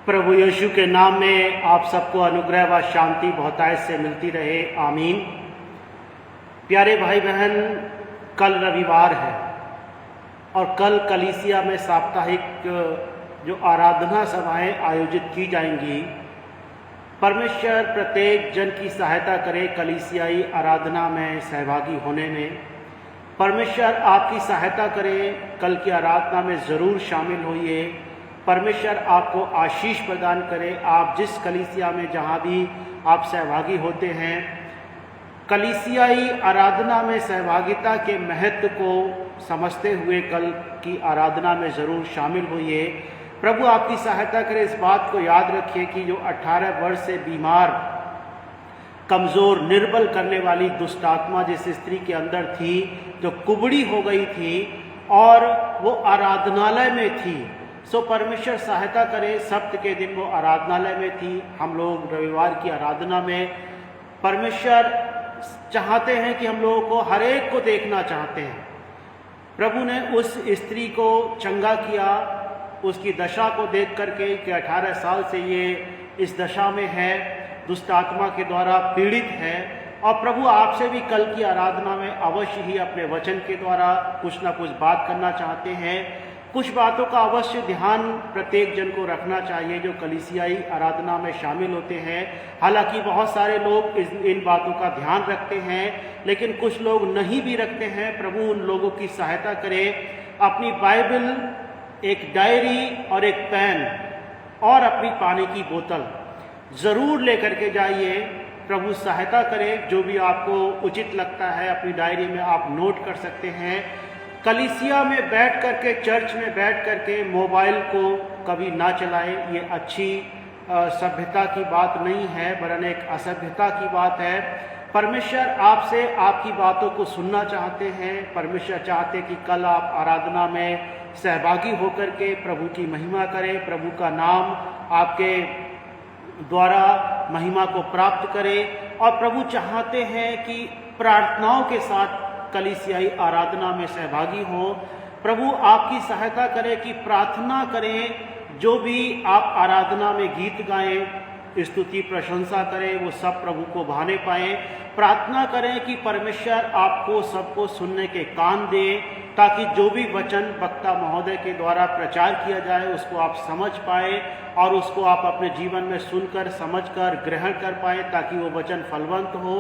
प्रभु यीशु के नाम में आप सबको अनुग्रह व शांति बहुतायत से मिलती रहे, आमीन। प्यारे भाई बहन, कल रविवार है और कल कलीसिया में साप्ताहिक जो आराधना सभाएं आयोजित की जाएंगी। परमेश्वर प्रत्येक जन की सहायता करे कलीसियाई आराधना में सहभागी होने में। परमेश्वर आपकी सहायता करे, कल की आराधना में ज़रूर शामिल होइए। परमेश्वर आपको आशीष प्रदान करे। आप जिस कलीसिया में जहाँ भी आप सहभागी होते हैं, कलीसियाई आराधना में सहभागिता के महत्व को समझते हुए कल की आराधना में ज़रूर शामिल होइए। प्रभु आपकी सहायता करे। इस बात को याद रखिए कि जो 18 वर्ष से बीमार, कमज़ोर, निर्बल करने वाली दुष्ट आत्मा जिस स्त्री के अंदर थी, जो कुबड़ी हो गई थी और वो आराधनालय में थी, सो परमेश्वर सहायता करे। सप्त के दिन वो आराधनालय में थी, हम लोग रविवार की आराधना में। परमेश्वर चाहते हैं कि हम लोगों को हर एक को देखना चाहते हैं। प्रभु ने उस स्त्री को चंगा किया, उसकी दशा को देख करके कि 18 साल से ये इस दशा में है, दुष्ट आत्मा के द्वारा पीड़ित है। और प्रभु आपसे भी कल की आराधना में अवश्य ही अपने वचन के द्वारा कुछ ना कुछ बात करना चाहते हैं। कुछ बातों का अवश्य ध्यान प्रत्येक जन को रखना चाहिए जो कलीसियाई आराधना में शामिल होते हैं। हालांकि बहुत सारे लोग इन बातों का ध्यान रखते हैं, लेकिन कुछ लोग नहीं भी रखते हैं। प्रभु उन लोगों की सहायता करे। अपनी बाइबल, एक डायरी और एक पेन और अपनी पानी की बोतल ज़रूर लेकर के जाइए। प्रभु सहायता करे। जो भी आपको उचित लगता है अपनी डायरी में आप नोट कर सकते हैं। कलीसिया में बैठ करके, चर्च में बैठ करके मोबाइल को कभी ना चलाएं। ये अच्छी सभ्यता की बात नहीं है, वरन एक असभ्यता की बात है। परमेश्वर आपसे आपकी बातों को सुनना चाहते हैं। परमेश्वर चाहते हैं कि कल आप आराधना में सहभागी होकर के प्रभु की महिमा करें, प्रभु का नाम आपके द्वारा महिमा को प्राप्त करें। और प्रभु चाहते हैं कि प्रार्थनाओं के साथ कलीसियाई आराधना में सहभागी हों। प्रभु आपकी सहायता करे कि प्रार्थना करें। जो भी आप आराधना में गीत गाएं, स्तुति प्रशंसा करें, वो सब प्रभु को भाने पाएं। प्रार्थना करें कि परमेश्वर आपको सबको सुनने के कान दे, ताकि जो भी वचन वक्ता महोदय के द्वारा प्रचार किया जाए उसको आप समझ पाए और उसको आप अपने जीवन में सुनकर, समझकर, ग्रहण कर पाए, ताकि वो वचन फलवंत हो।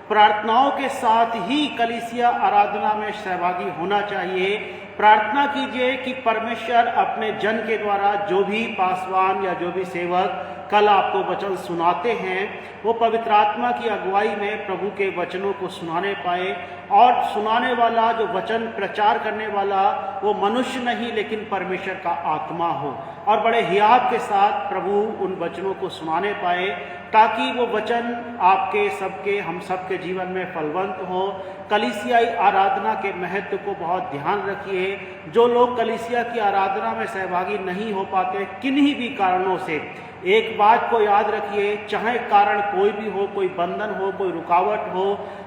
प्रार्थनाओं के साथ ही कलीसिया आराधना में सहभागी होना चाहिए। प्रार्थना कीजिए कि परमेश्वर अपने जन के द्वारा जो भी पासवान या जो भी सेवक कल आपको वचन सुनाते हैं, वो पवित्र आत्मा की अगुवाई में प्रभु के वचनों को सुनाने पाए। और सुनाने वाला, जो वचन प्रचार करने वाला, वो मनुष्य नहीं लेकिन परमेश्वर का आत्मा हो और बड़े हियाव के साथ प्रभु उन वचनों को सुनाने पाए, ताकि वो वचन आपके सबके, हम सबके जीवन में फलवंत हो। कलीसियाई आराधना के महत्व को बहुत ध्यान रखिए। जो लोग कलीसिया की आराधना में सहभागी नहीं हो पाते किन्हीं भी कारणों से, एक बात को याद रखिए, चाहे कारण कोई भी हो, कोई बंधन हो, कोई रुकावट हो,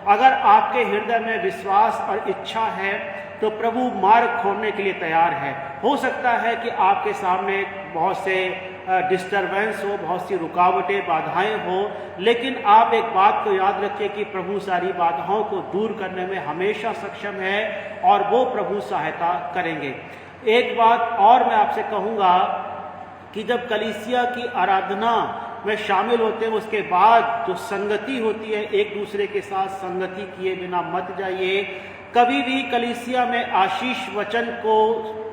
अगर आपके हृदय में विश्वास और इच्छा है तो प्रभु मार्ग खोलने के लिए तैयार है। हो सकता है कि आपके सामने बहुत से डिस्टरबेंस हो, बहुत सी रुकावटें, बाधाएं हो, लेकिन आप एक बात को याद रखिए कि प्रभु सारी बाधाओं को दूर करने में हमेशा सक्षम है और वो प्रभु सहायता करेंगे। एक बात और मैं आपसे कहूँगा कि जब कलीसिया की आराधना में शामिल होते हैं, उसके बाद जो संगति होती है, एक दूसरे के साथ संगति किए बिना मत जाइए। कभी भी कलीसिया में आशीष वचन को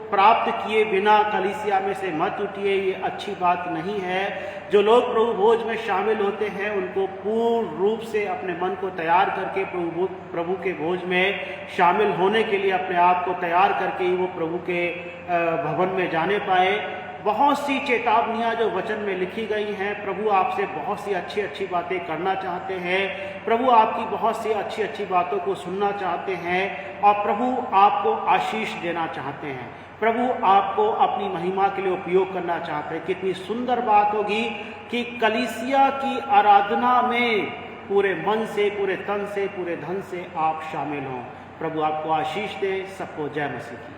प्राप्त किए बिना कलीसिया में से मत उठिए, ये अच्छी बात नहीं है। जो लोग प्रभु भोज में शामिल होते हैं उनको पूर्ण रूप से अपने मन को तैयार करके प्रभु के भोज में शामिल होने के लिए अपने आप को तैयार करके ही वो प्रभु के भवन में जाने पाए। बहुत सी चेतावनियां जो वचन में लिखी गई हैं, प्रभु आपसे बहुत सी अच्छी अच्छी बातें करना चाहते हैं। प्रभु आपकी बहुत सी अच्छी अच्छी बातों को सुनना चाहते हैं और प्रभु आपको आशीष देना चाहते हैं। प्रभु आपको अपनी महिमा के लिए उपयोग करना चाहते हैं। कितनी सुंदर बात होगी कि कलीसिया की आराधना में पूरे मन से, पूरे तन से, पूरे धन से आप शामिल हों। प्रभु आपको आशीष दे। सबको जय मसीह।